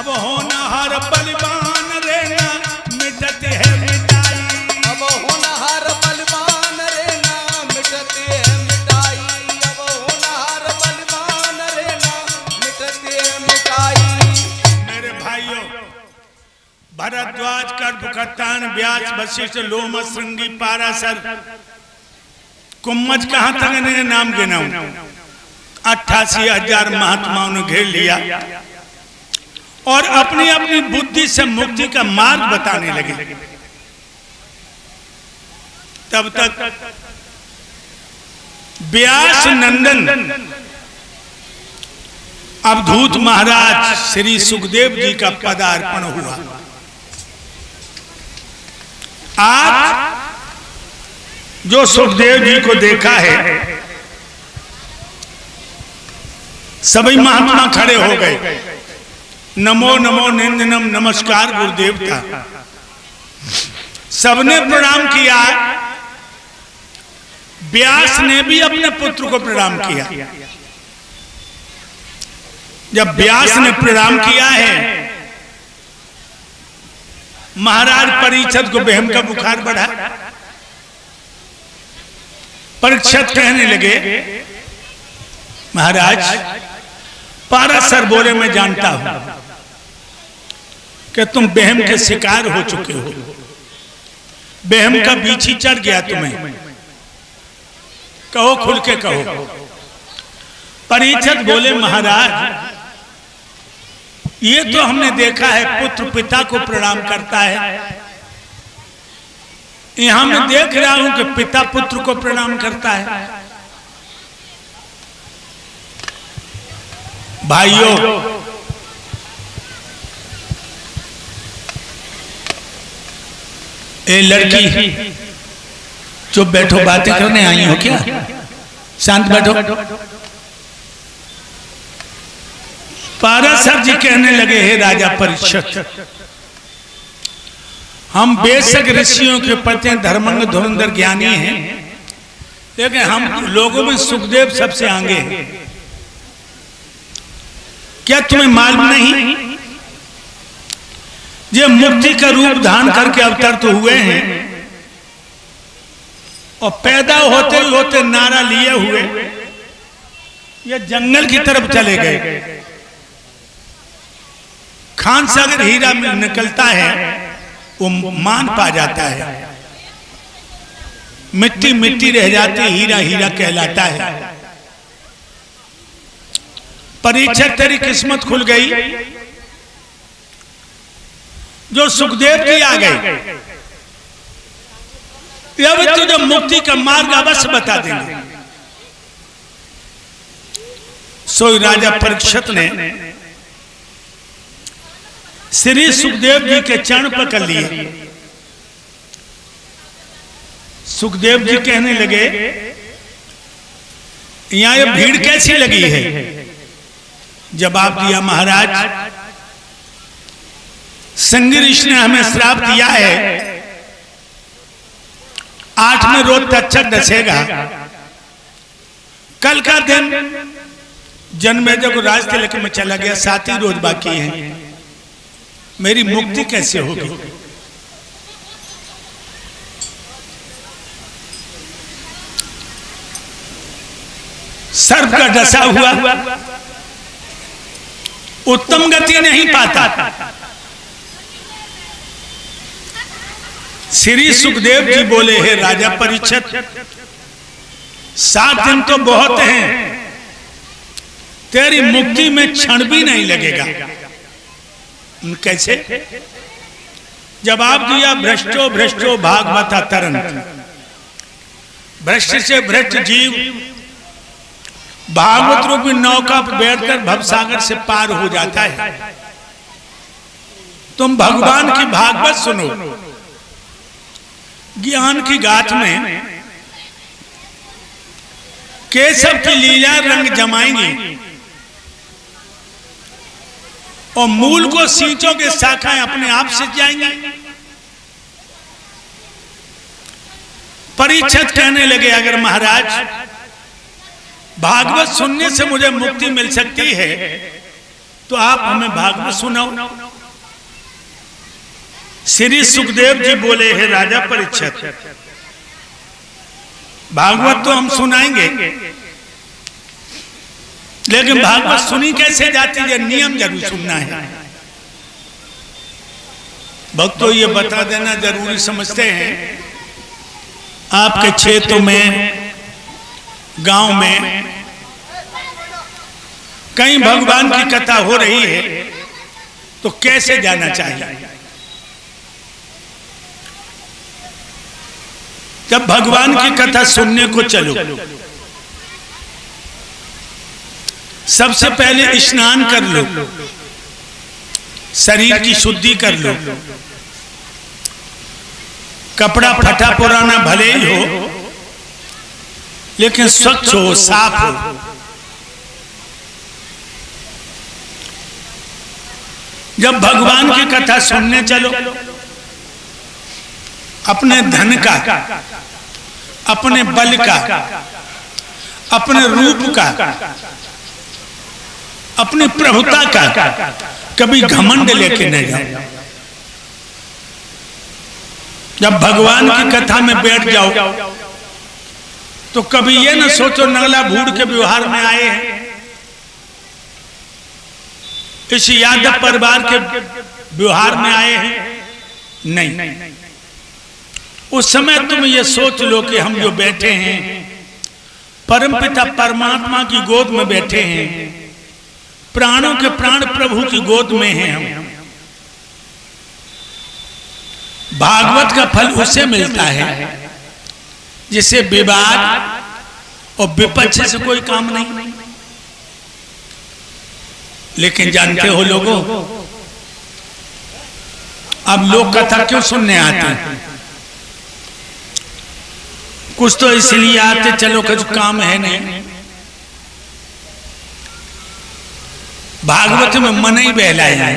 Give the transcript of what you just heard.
अब होनहार बलवान रे ना मिटते है मिटाई। अब होनहार बलवान रे ना मिटते है मिटाई। अब होनहार बलवान रे ना मिटते है मिटाई। मेरे भाइयों, भरद्वाज कर्णपुकत्तान व्यास वशिष्ठ लोम श्रृंगी पाराशर कुम्मज कहां तक इन्हें नाम गिनाऊं, 88,000 महात्माओं ने घेर लिया और अपनी अपनी बुद्धि से मुक्ति का मार्ग बताने लगे। तब तक व्यास नंदन अवधूत महाराज श्री सुखदेव जी का पदार्पण हुआ। आज जो सुखदेव जी को देखा है, सभी महात्मा खड़े हो गए। नमो नमो निंदनम, नमस्कार गुरुदेव था। सबने प्रणाम किया। व्यास ने भी अपने पुत्र को प्रणाम किया। जब व्यास ने प्रणाम किया है, महाराज परीक्षित को बहम का बुखार बढ़ा। परीक्षित कहने लगे, महाराज पाराशर बोले मैं जानता हूं कि तुम बहम के शिकार हो चुके हो, बहम का बीछी चढ़ गया तुम्हें, कहो खुल के कहो। परीक्षित बोले महाराज ये तो हमने देखा है पुत्र पिता को प्रणाम करता है, यहां मैं देख रहा हूं कि पिता पुत्र को प्रणाम करता है। भाइयों, ए लड़की चुप बैठो, बातें करने आई हो क्या? शांत बैठो। पाराशर जी कहने लगे, हे राजा परीक्षित, हम बेशक ऋषियों के पति धर्मंग धुरंधर ज्ञानी हैं, लेकिन हम लोगों में सुखदेव सबसे आगे हैं। क्या तुम्हें मालूम नहीं ये मुक्ति का रूप धारण करके अवतर तो हुए हैं और पैदा होते होते नारा लिए हुए ये जंगल की तरफ चले गए। खान सागर हीरा में निकलता है, वो मान पा जाता है, मिट्टी मिट्टी रह जाती, हीरा हीरा कहलाता है। परीक्षित तेरी किस्मत खुल गई, जो सुखदेव जी आ गए, अब तुझे मुक्ति का मार्ग अवश्य बता देंगे। सो राजा परीक्षित ने श्री सुखदेव जी के चरण पकड़ लिए। सुखदेव जी कहने लगे, यहां ये भीड़ कैसी लगी है? जवाब दिया, महाराज संगी ऋषि ने हमें श्राप दिया है, 8वें रोज तक्षक डसेगा। कल का दिन जन्मेजय को राजतिलक में चला गया, 7 ही रोज बाकी हैं, मेरी मुक्ति कैसे होगी? सर्प का डसा हुआ उत्तम गति नहीं पाता। श्री सुखदेव जी बोले, हे राजा परीक्षित, 7 दिन तो बहुत हैं, तेरी मुक्ति में क्षण भी नहीं लगेगा। कैसे? जवाब दिया, भ्रष्टो भ्रष्टो भागवता तरंत, भ्रष्ट से भ्रष्ट जीव भागवत रूपी नौका पर बैठकर भवसागर से पार हो जाता है। तुम भगवान की भागवत सुनो, ज्ञान की गाथ में केशव की लीला रंग जमाएंगी और मूल को सींचों के शाखाएं अपने आप से जाएंगी। परीक्षित कहने लगे, अगर महाराज भागवत सुनने से मुझे मुक्ति मिल सकती है तो आप हमें भागवत सुनाओ। श्री सुखदेव जी बोले, हे राजा परीक्षित, भागवत तो हम सुनाएंगे, लेकिन भागवत सुनी कैसे जाती है, नियम जरूर सुनना है। भक्तों ये बता देना जरूरी समझते हैं। आपके क्षेत्र में, गांव में कहीं भगवान की कथा हो रही है तो कैसे जाना चाहिए। जब भगवान की कथा सुनने को चलो, सबसे पहले स्नान कर लो, शरीर की शुद्धि कर लो। कपड़ा फटा पुराना भले ही हो, लेकिन स्वच्छ हो, साफ हो। जब भगवान की कथा सुनने चलो, अपने धन का, अपने बल का, अपने रूप का, अपनी प्रभुता का कभी घमंड लेके नहीं जाओ। जब भगवान की कथा में बैठ जाओ तो कभी ये ना सोचो नगला भूड़ के व्यवहार में आए हैं, इस यादव परिवार के व्यवहार में आए हैं। नहीं, उस समय तुम ये सोच लो कि हम जो बैठे हैं परमपिता परमात्मा की गोद में बैठे हैं, प्राणों के प्राण प्रभु की गोद में हैं हम। भागवत का फल उससे मिलता है जिसे विवाद और विपक्ष से कोई काम नहीं। लेकिन जानते हो लोगों, अब लोग कथा क्यों सुनने आते हैं? कुछ तो इसलिए आते, चलो कुछ काम है नहीं, भागवत में मन ही बहलाया है।